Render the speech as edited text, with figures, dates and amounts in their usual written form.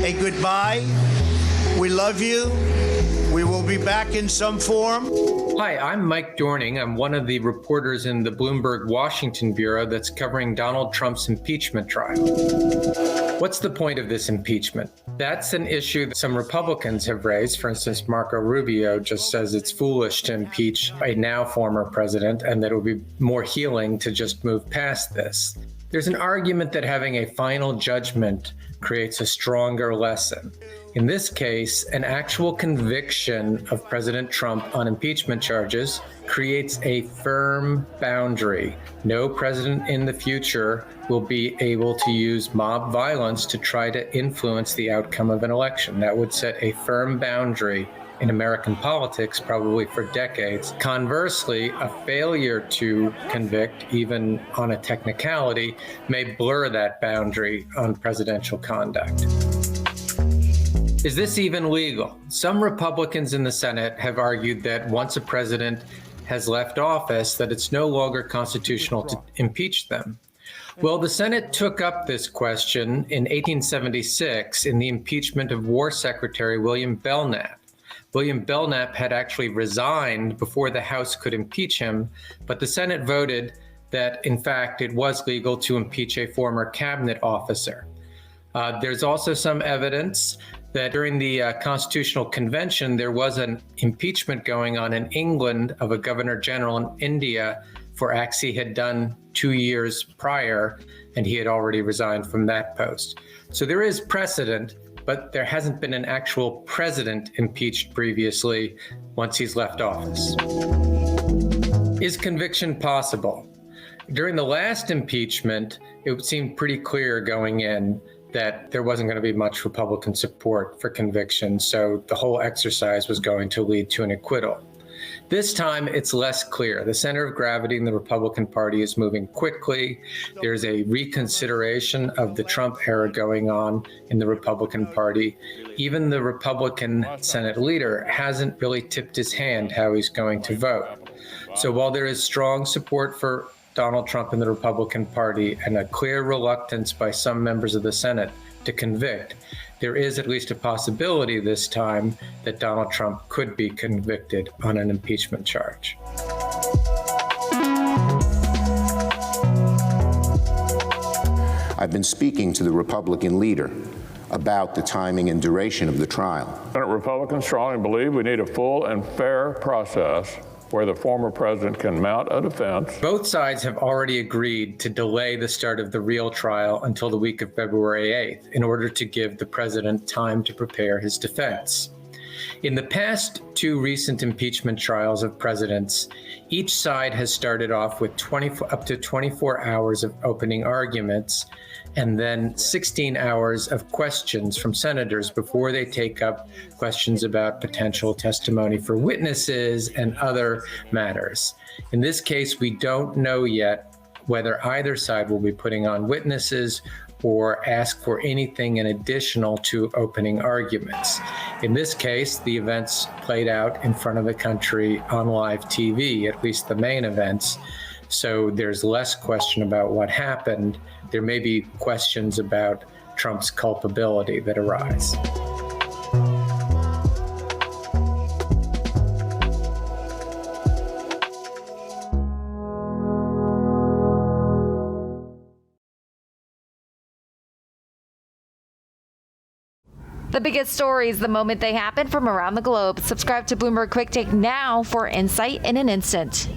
a goodbye. We love you. We will be back in some form. Hi, I'm Mike Dorning. I'm one of the reporters in the Bloomberg Washington bureau that's covering Donald Trump's impeachment trial. What's the point of this impeachment? That's an issue that some Republicans have raised. For instance, Marco Rubio just says it's foolish to impeach a now former president and that it would be more healing to just move past this. There's an argument that having a final judgment creates a stronger lesson. In this case, an actual conviction of President Trump on impeachment charges creates a firm boundary. No president in the future will be able to use mob violence to try to influence the outcome of an election. That would set a firm boundary in American politics, probably for decades. Conversely, a failure to convict, even on a technicality, may blur that boundary on presidential conduct. Is this even legal? Some Republicans in the Senate have argued that once a president has left office, that it's no longer constitutional to impeach them. Well, the Senate took up this question in 1876 in the impeachment of War Secretary William Belknap. William Belknap had actually resigned before the House could impeach him, but the Senate voted that, in fact, it was legal to impeach a former cabinet officer. There's also some evidence that during the Constitutional Convention, there was an impeachment going on in England of a governor general in India for acts he had done 2 years prior, and he had already resigned from that post. So there is precedent, but there hasn't been an actual president impeached previously once he's left office. Is conviction possible? During the last impeachment, it seemed pretty clear going in that there wasn't going to be much Republican support for conviction, so the whole exercise was going to lead to an acquittal. This time, it's less clear. The center of gravity in the Republican Party is moving quickly. There's a reconsideration of the Trump era going on in the Republican Party. Even the Republican Senate leader hasn't really tipped his hand how he's going to vote. So while there is strong support for Donald Trump in the Republican Party and a clear reluctance by some members of the Senate to convict, there is at least a possibility this time that Donald Trump could be convicted on an impeachment charge. I've been speaking to the Republican leader about the timing and duration of the trial. Senate Republicans strongly believe we need a full and fair process where the former president can mount a defense. Both sides have already agreed to delay the start of the real trial until the week of February 8th in order to give the president time to prepare his defense. In the past two recent impeachment trials of presidents, each side has started off with up to 24 hours of opening arguments and then 16 hours of questions from senators before they take up questions about potential testimony for witnesses and other matters. In this case, we don't know yet whether either side will be putting on witnesses or ask for anything in additional to opening arguments. In this case, the events played out in front of the country on live TV, at least the main events. So there's less question about what happened. There may be questions about Trump's culpability that arise. The biggest stories the moment they happen from around the globe. Subscribe to Bloomberg Quicktake now for insight in an instant.